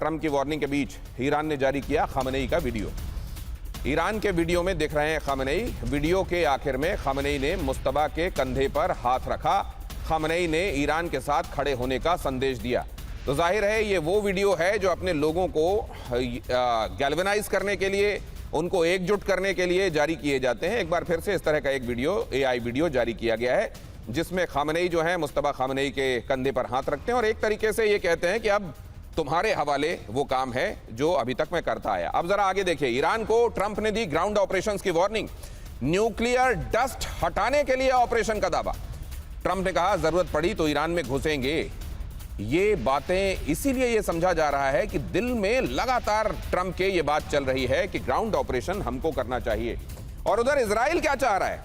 Trump की warning के बीच Iran ने जारी किया खामनेई का वीडियो। ईरान के वीडियो में दिख रहे हैं खामनेई। वीडियो के आखिर में खामनेई ने मुस्तबा के कंधे पर हाथ रखा। खामनेई ने ईरान के साथ खड़े होने का संदेश दिया। तो जाहिर है ये वो वीडियो है जो अपने लोगों को गैल्वेनाइज करने के लिए, उनको एकजुट करने के लिए जारी किए जाते हैं। एक बार फिर से इस तरह का एक वीडियो, AI वीडियो जारी किया गया है जिसमें खामनेई जो है मुस्तबा खामनेई के कंधे पर हाथ रखते हैं और एक tरीके से ये कहते हैं कि अब तुम्हारे हवाले वो काम है जो अभी तक मैं करता आया। अब जरा आगे देखिए। ईरान को ट्रंप ने दी ग्राउंड ऑपरेशंस की वार्निंग। न्यूक्लियर डस्ट हटाने के लिए ऑपरेशन का दावा। ट्रंप ने कहा जरूरत पड़ी तो ईरान में घुसेंगे। ये बातें इसीलिए ये समझा जा रहा है कि दिल में लगातार ट्रंप के ये बात चल रही है कि ग्राउंड ऑपरेशन हमको करना चाहिए। और उधर इजराइल क्या चाह रहा है?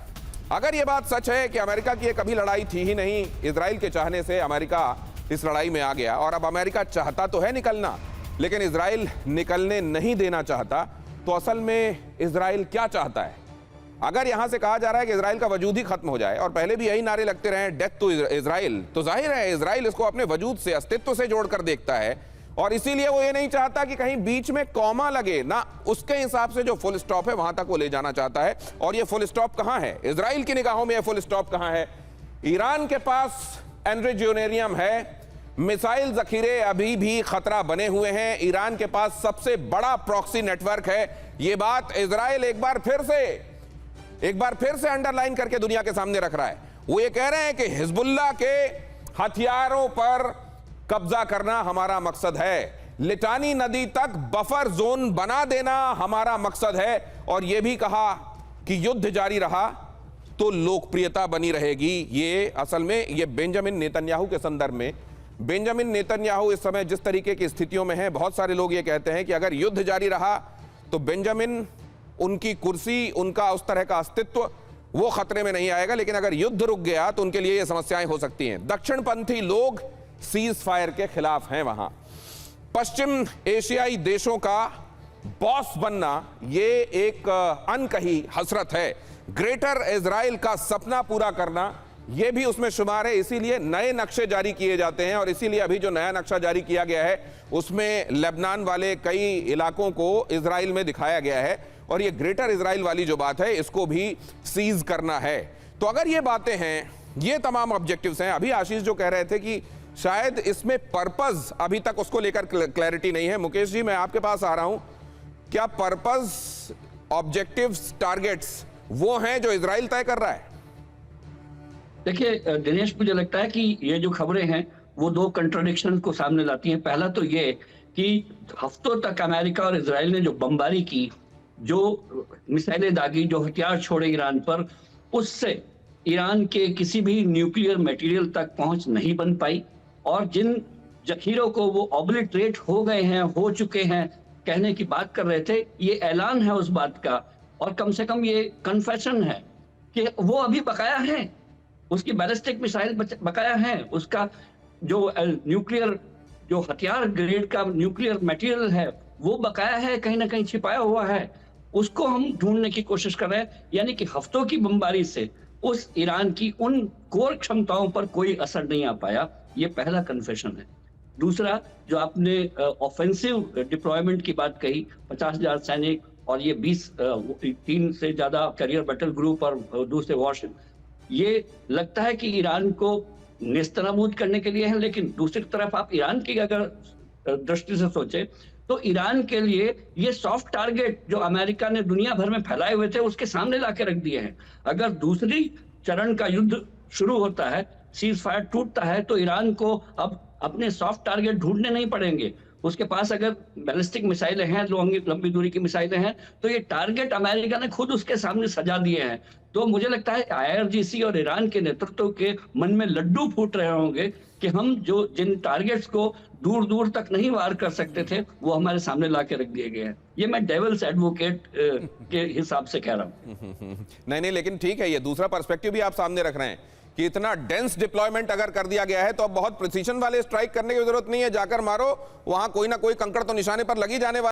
अगर ये बात सच है कि अमेरिका की कभी लड़ाई थी ही नहीं, इजराइल के चाहने से अमेरिका इस लड़ाई में आ गया और अब अमेरिका चाहता तो है निकलना, लेकिन इजराइल निकलने नहीं देना चाहता, तो असल में इजराइल क्या चाहता है? अगर यहां से कहा जा रहा है कि इजराइल का वजूद ही खत्म हो जाए और पहले भी यही नारे लगते रहे डेथ टू इजराइल, तो जाहिर है इजराइल इसको अपने वजूद से, अस्तित्व से जोड़कर देखता है और इसीलिए वो ये नहीं चाहता कि कहीं बीच में कॉमा लगे ना। उसके हिसाब से जो फुल स्टॉप है वहां तक वो ले जाना चाहता है। और ये फुल स्टॉप कहां है? इजराइल की निगाहों में ये फुल स्टॉप कहां है? ईरान के पास एनरिच्ड यूरेनियम है, मिसाइल जखीरे अभी भी खतरा बने हुए हैं, ईरान के पास सबसे बड़ा प्रॉक्सी नेटवर्क है। ये बात इजराइल एक बार फिर से अंडरलाइन करके दुनिया के सामने रख रहा है। वो ये कह रहे हैं कि हिजबुल्लाह के हथियारों पर कब्जा करना हमारा मकसद है, लिटानी नदी तक बफर जोन बना देना हमारा मकसद है, और यह भी कहा कि युद्ध जारी रहा तो लोकप्रियता बनी रहेगी। ये असल में ये बेंजामिन नेतन्याहू के संदर्भ में, बेंजामिन नेतन्याहू इस समय जिस तरीके की स्थितियों में है, बहुत सारे लोग ये कहते हैं कि अगर युद्ध जारी रहा तो बेंजामिन, उनकी कुर्सी, उनका उस तरह का अस्तित्व वो खतरे में नहीं आएगा, लेकिन अगर युद्ध रुक गया तो उनके लिए ये समस्याएं हो सकती हैं। दक्षिणपंथी लोग सीज फायर के खिलाफ हैं। वहां पश्चिम एशियाई देशों का बॉस बनना ये एक अनकही हसरत है। ग्रेटर इजराइल का सपना पूरा करना ये भी उसमें शुमार है। इसीलिए नए नक्शे जारी किए जाते हैं और इसीलिए अभी जो नया नक्शा जारी किया गया है उसमें लेबनान वाले कई इलाकों को इजराइल में दिखाया गया है और ये ग्रेटर इजराइल वाली जो बात है इसको भी सीज करना है। तो अगर ये बातें हैं, ये तमाम ऑब्जेक्टिव्स हैं। अभी आशीष जो कह रहे थे कि शायद इसमें पर्पस अभी तक उसको लेकर क्लैरिटी नहीं है। मुकेश जी, मैं आपके पास आ रहा हूं। क्या पर्पस, ऑब्जेक्टिव्स, टारगेट्स वो हैं जो इजराइल तय कर रहा है? देखिए दिनेश, मुझे लगता है कि ये जो खबरें हैं वो दो कंट्राडिक्शन को सामने लाती हैं। पहला तो ये कि हफ्तों तक अमेरिका और इजराइल ने जो बमबारी की, जो मिसाइलें दागी, जो हथियार छोड़े ईरान पर, उससे ईरान के किसी भी न्यूक्लियर मटेरियल तक पहुंच नहीं बन पाई और जिन जखीरों को वो ऑब्लिटरेट हो गए हैं, हो चुके हैं, कहने की बात कर रहे थे, ये ऐलान है उस बात का और कम से कम ये कन्फेशन है कि वो अभी बकाया है, उसकी बैलिस्टिक मिसाइल बकाया है, उसका जो न्यूक्लियर, जो हथियार ग्रेड का न्यूक्लियर मटेरियल है वो बकाया है, कहीं ना कहीं छिपाया हुआ है, उसको हम ढूंढने की कोशिश कर रहे हैं। यानी कि हफ्तों की बमबारी से उस ईरान की उन कोर क्षमताओं पर कोई असर नहीं आ पाया। ये पहला कन्फेशन है। दूसरा, जो आपने ऑफेंसिव डिप्लॉयमेंट की बात कही, 50,000 सैनिक और ये 3 से ज्यादा कैरियर बैटल ग्रुप और दूसरे वॉरशिप, ये लगता है कि ईरान को नेस्तनाबूद करने के लिए है। लेकिन दूसरी तरफ आप ईरान की अगर दृष्टि से सोचे तो ईरान के लिए ये सॉफ्ट टारगेट जो अमेरिका ने दुनिया भर में फैलाए हुए थे उसके सामने लाके रख दिए हैं। अगर दूसरी चरण का युद्ध शुरू होता है, सीज फायर टूटता है, तो ईरान को अब अपने सॉफ्ट टारगेट ढूंढने नहीं पड़ेंगे। उसके पास अगर बैलिस्टिक मिसाइलें हैं, लंबी दूरी की मिसाइलें हैं, तो ये टारगेट अमेरिका ने खुद उसके सामने सजा दिए हैं। तो मुझे लगता है IRGC और ईरान के नेतृत्व के मन में लड्डू फूट रहे होंगे कि हम जिन टारगेट्स को दूर दूर तक नहीं वार कर सकते थे वो हमारे सामने ला के रख दिए गए हैं। ये मैं डेविल्स एडवोकेट के हिसाब से कह रहा हूँ। नहीं, लेकिन ठीक है, ये दूसरा पर्सपेक्टिव भी आप सामने रख रहे हैं कि इतना डेंस डिप्लॉयमेंट अगर कर दिया गया है तो अब बहुत प्रिसीजन वाले स्ट्राइक करने की जरूरत नहीं है, जाकर मारो, वहां कोई ना कोई कंकड़ तो निशाने पर लगी जाने वाला